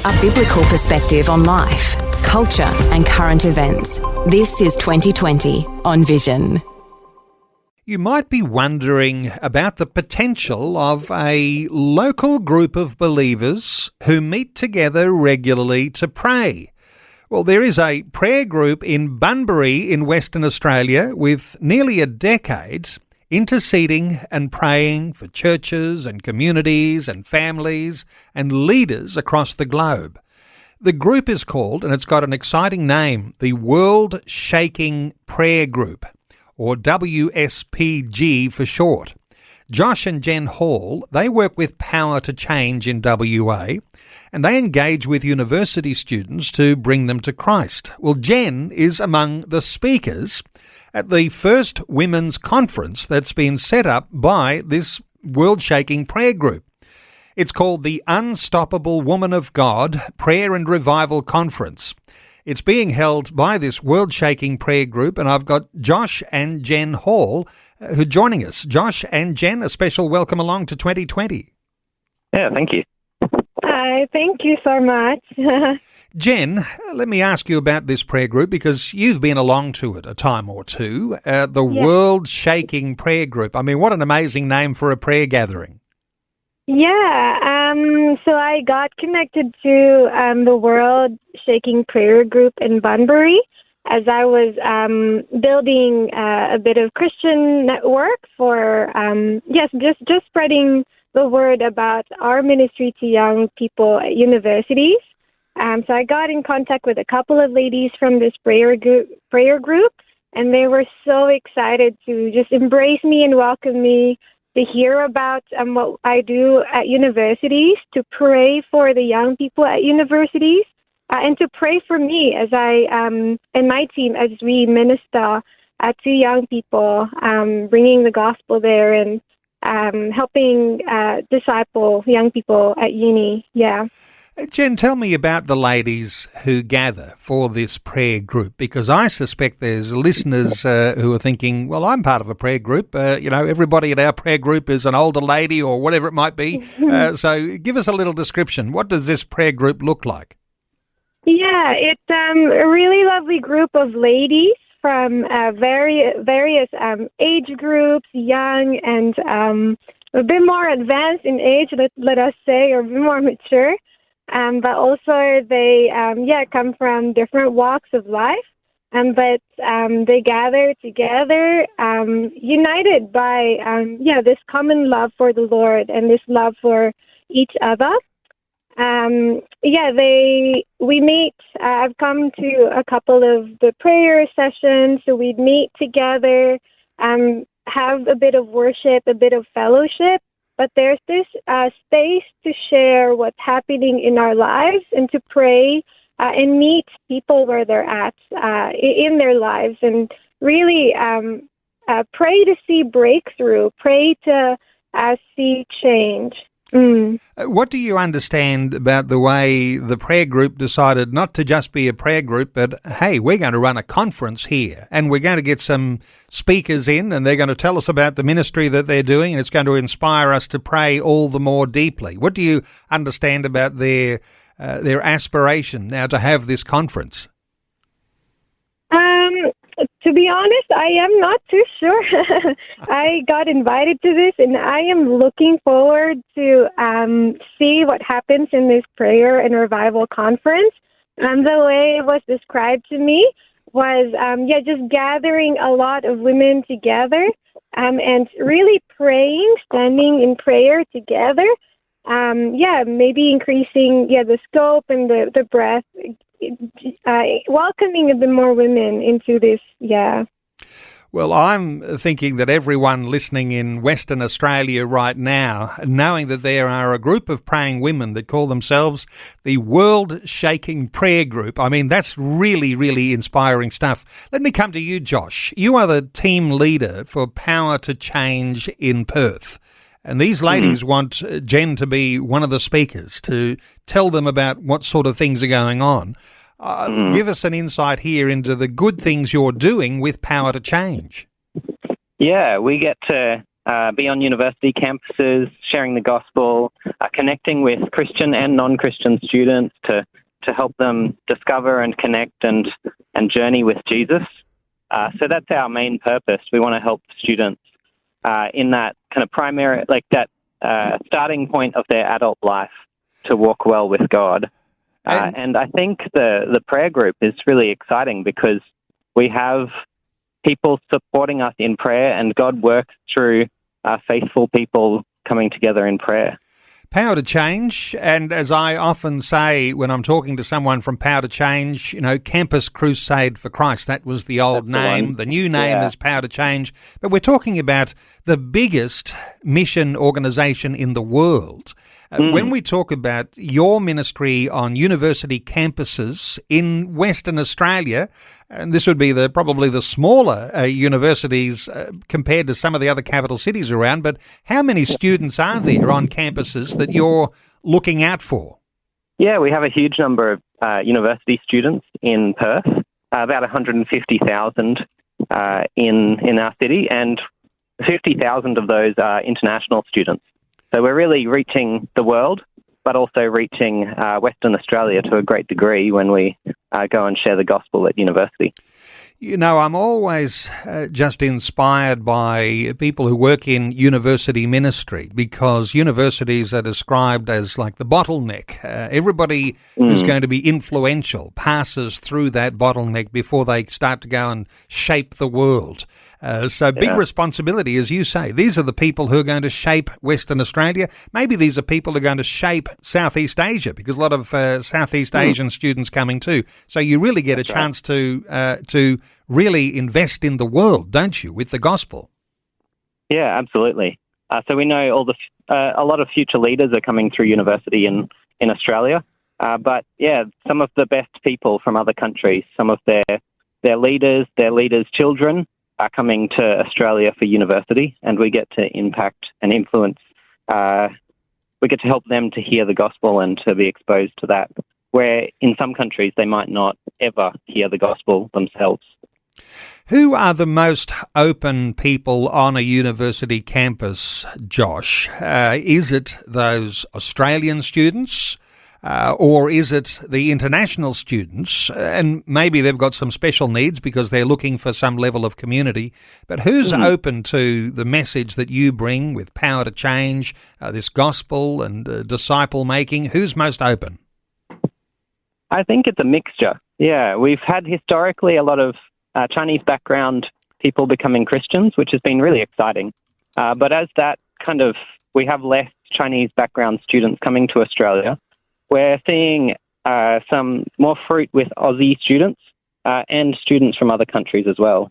A biblical perspective on life, culture and current events. This is 2020 on Vision. You might be wondering about the potential of a local group of believers who meet together regularly to pray. Well, there is a prayer group in Bunbury in Western Australia with nearly a decade interceding and praying for churches and communities and families and leaders across the globe. The group is called, and it's got an exciting name, the World Shaking Prayer Group, or WSPG for short. Josh and Jhenn Hall, they work with Power to Change in WA, and they engage with university students to bring them to Christ. Well, Jhenn is among the speakers at the first women's conference that's been set up by this World Shaking Prayer Group. It's called the Unstoppable Woman of God Prayer and Revival Conference. It's being held by this World Shaking Prayer Group, and I've got Josh and Jhenn Hall who are joining us. Josh and Jhenn, a special welcome along to 2020. Yeah, thank you. Hi, thank you so much. Jhenn, let me ask you about this prayer group because you've been along to it a time or two, the World Shaking Prayer Group. I mean, what an amazing name for a prayer gathering. Yeah, so I got connected to the World Shaking Prayer Group in Bunbury as I was building a bit of Christian network for, just spreading the word about our ministry to young people at universities. So I got in contact with a couple of ladies from this prayer group, and they were so excited to just embrace me and welcome me, to hear about what I do at universities, to pray for the young people at universities, and to pray for me as I and my team as we minister to young people, bringing the gospel there and helping disciple young people at uni. Yeah. Jhenn, tell me about the ladies who gather for this prayer group, because I suspect there's listeners who are thinking, well, I'm part of a prayer group. Everybody at our prayer group is an older lady or whatever it might be. So give us a little description. What does this prayer group look like? Yeah, it's a really lovely group of ladies from various age groups, young and a bit more advanced in age, let us say, or a bit more mature. But also they, come from different walks of life, but they gather together, united by, this common love for the Lord and this love for each other. We meet, I've come to a couple of the prayer sessions, so we'd meet together, have a bit of worship, a bit of fellowship. But there's this space to share what's happening in our lives and to pray and meet people where they're at in their lives and really pray to see breakthrough, pray to see change. What do you understand about the way the prayer group decided not to just be a prayer group, but, hey, we're going to run a conference here and we're going to get some speakers in and they're going to tell us about the ministry that they're doing and it's going to inspire us to pray all the more deeply? What do you understand about their aspiration now to have this conference? To be honest, I am not too sure. I got invited to this, and I am looking forward to see what happens in this prayer and revival conference. The way it was described to me was, just gathering a lot of women together and really praying, standing in prayer together. Maybe increasing the scope and the breadth, welcoming a bit more women into this, Well, I'm thinking that everyone listening in Western Australia right now, knowing that there are a group of praying women that call themselves the World Shaking Prayer Group, I mean, that's really, really inspiring stuff. Let me come to you, Josh. You are the team leader for Power to Change in Perth. And these ladies want Jhenn to be one of the speakers to tell them about what sort of things are going on. Give us an insight here into the good things you're doing with Power to Change. Yeah, we get to be on university campuses, sharing the gospel, connecting with Christian and non-Christian students to help them discover and connect and journey with Jesus. So that's our main purpose. We want to help students in that kind of primary, like that starting point of their adult life to walk well with God. And I think the prayer group is really exciting because we have people supporting us in prayer, and God works through faithful people coming together in prayer. Power to Change, and as I often say when I'm talking to someone from Power to Change, Campus Crusade for Christ, that was the old name. The new name is Power to Change. But we're talking about the biggest mission organisation in the world. When we talk about your ministry on university campuses in Western Australia, and this would be probably the smaller universities compared to some of the other capital cities around, but how many students are there on campuses that you're looking out for? Yeah, we have a huge number of university students in Perth, about 150,000 in our city, and 50,000 of those are international students. So we're really reaching the world, but also reaching Western Australia to a great degree when we go and share the gospel at university. I'm always just inspired by people who work in university ministry, because universities are described as like the bottleneck. Everybody who's going to be influential passes through that bottleneck before they start to go and shape the world. So big responsibility, as you say. These are the people who are going to shape Western Australia. Maybe these are people who are going to shape Southeast Asia, because a lot of Southeast Asian students coming too. So you really get a chance to really invest in the world, don't you, with the gospel? Yeah, absolutely. So we know a lot of future leaders are coming through university in Australia. But yeah, some of the best people from other countries, some of their leaders' children are coming to Australia for university, and we get to impact and influence. We get to help them to hear the gospel and to be exposed to that, where in some countries they might not ever hear the gospel themselves. Who are the most open people on a university campus, Josh? Is it those Australian students? Or is it the international students? And maybe they've got some special needs because they're looking for some level of community. But who's open to the message that you bring with Power to Change, this gospel and disciple making? Who's most open? I think it's a mixture. Yeah, we've had historically a lot of Chinese background people becoming Christians, which has been really exciting. But as we have less Chinese background students coming to Australia, we're seeing some more fruit with Aussie students and students from other countries as well.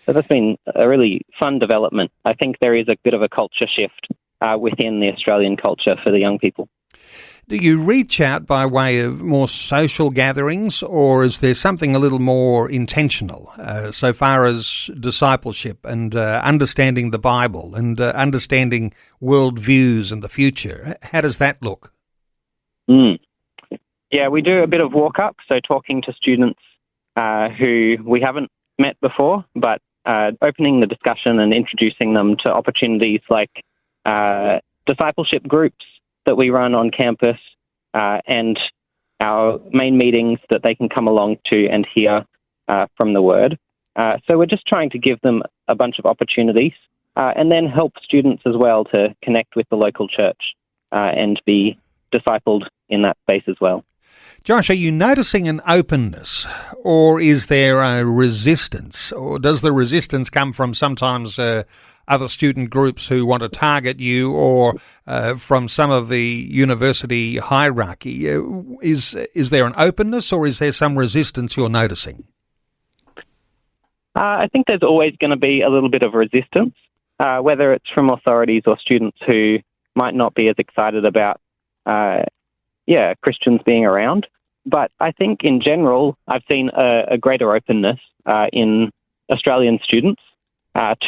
So that's been a really fun development. I think there is a bit of a culture shift within the Australian culture for the young people. Do you reach out by way of more social gatherings, or is there something a little more intentional so far as discipleship and understanding the Bible and understanding world views and the future? How does that look? Yeah, we do a bit of walk-up, so talking to students who we haven't met before, but opening the discussion and introducing them to opportunities like discipleship groups that we run on campus and our main meetings that they can come along to and hear from the Word. So we're just trying to give them a bunch of opportunities and then help students as well to connect with the local church and be discipled in that space as well. Josh, are you noticing an openness, or is there a resistance, or does the resistance come from sometimes other student groups who want to target you, or from some of the university hierarchy? Is there an openness, or is there some resistance you're noticing? I think there's always going to be a little bit of resistance, whether it's from authorities or students who might not be as excited about Christians being around. But I think in general, I've seen a greater openness in Australian students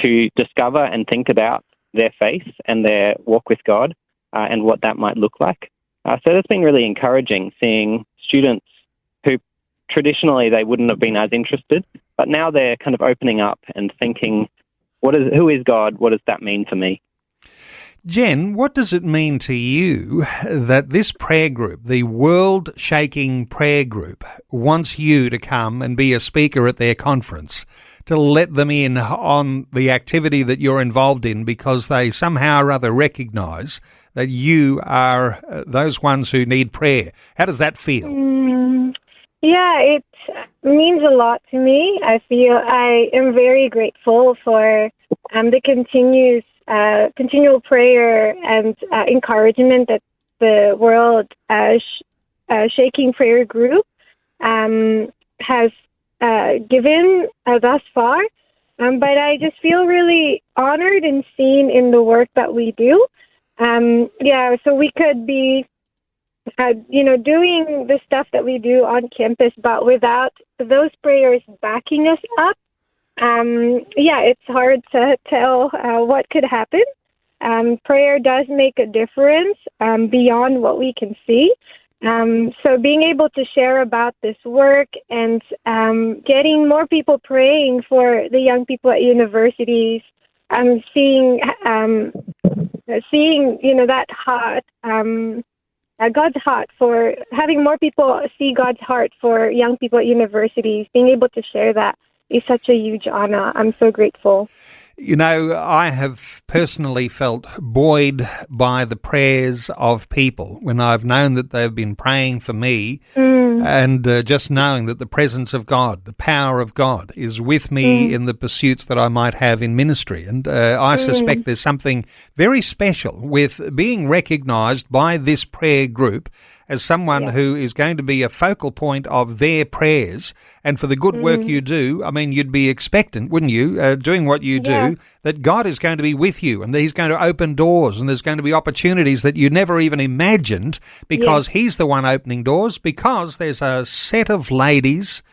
to discover and think about their faith and their walk with God and what that might look like. So that's been really encouraging, seeing students who traditionally they wouldn't have been as interested, but now they're kind of opening up and thinking who is God? What does that mean for me? Jhenn, what does it mean to you that this prayer group, the world-shaking prayer group, wants you to come and be a speaker at their conference, to let them in on the activity that you're involved in because they somehow or other recognise that you are those ones who need prayer? How does that feel? Yeah, it means a lot to me. I am very grateful for the continual prayer and encouragement that the World Shaking Prayer Group has given thus far. But I just feel really honored and seen in the work that we do. So we could be, doing the stuff that we do on campus, but without those prayers backing us up, it's hard to tell what could happen. Prayer does make a difference beyond what we can see. So being able to share about this work and getting more people praying for the young people at universities, seeing that heart, God's heart for having more people see God's heart for young people at universities, being able to share that is such a huge honor. I'm so grateful. You know, I have personally felt buoyed by the prayers of people when I've known that they've been praying for me and just knowing that the presence of God, the power of God is with me in the pursuits that I might have in ministry. And I suspect there's something very special with being recognised by this prayer group as someone who is going to be a focal point of their prayers. And for the good work you do, I mean, you'd be expectant, wouldn't you, doing what you do, that God is going to be with you and He's going to open doors and there's going to be opportunities that you never even imagined because He's the one opening doors, because there's a set of ladies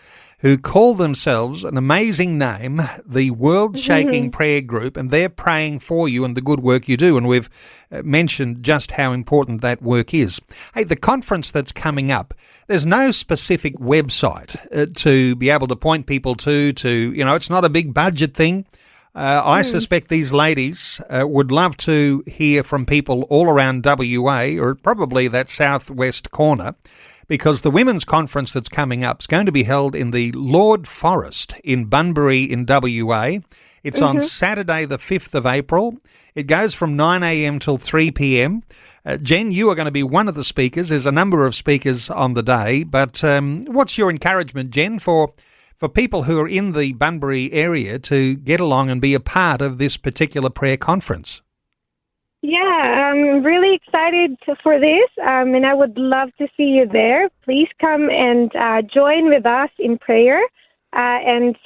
who call themselves an amazing name, the World Shaking Prayer Group, and they're praying for you and the good work you do. And we've mentioned just how important that work is. Hey, the conference that's coming up, there's no specific website to be able to point people to, it's not a big budget thing. I suspect these ladies would love to hear from people all around WA, or probably that southwest corner, because the women's conference that's coming up is going to be held in the Lord Forest in Bunbury in WA. It's on Saturday the 5th of April. It goes from 9 a.m. till 3 p.m. Jhenn, you are going to be one of the speakers. There's a number of speakers on the day, but what's your encouragement, Jhenn, for people who are in the Bunbury area to get along and be a part of this particular prayer conference? Yeah, I'm really excited for this, and I would love to see you there. Please come and join with us in prayer, trust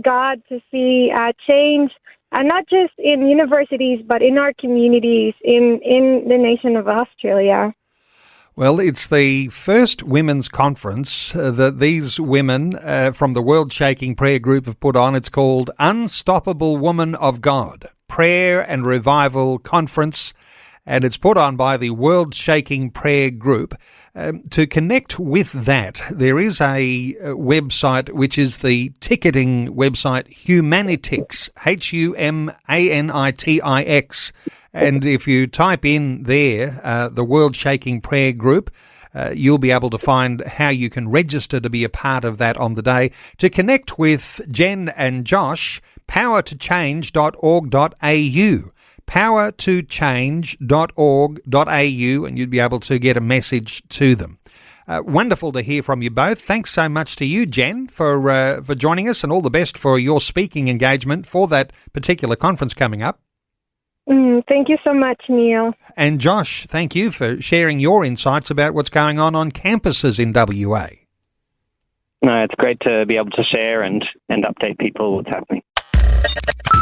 God to see change, not just in universities, but in our communities in the nation of Australia. Well, it's the first women's conference that these women from the World Shaking Prayer Group have put on. It's called Unstoppable Woman of God Prayer and Revival Conference, and it's put on by the World Shaking Prayer Group. To connect with that, there is a website which is the ticketing website Humanitix, Humanitix. And if you type in there, the World Shaking Prayer Group, you'll be able to find how you can register to be a part of that on the day. To connect with Jhenn and Josh, powertochange.org.au. powertochange.org.au, and you'd be able to get a message to them. Wonderful to hear from you both. Thanks so much to you, Jhenn, for joining us, and all the best for your speaking engagement for that particular conference coming up. Thank you so much, Neil. And Josh, thank you for sharing your insights about what's going on campuses in WA. No, it's great to be able to share and update people what's happening.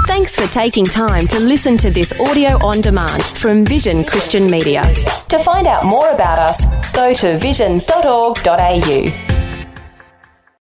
Thanks for taking time to listen to this audio on demand from Vision Christian Media. To find out more about us, go to vision.org.au.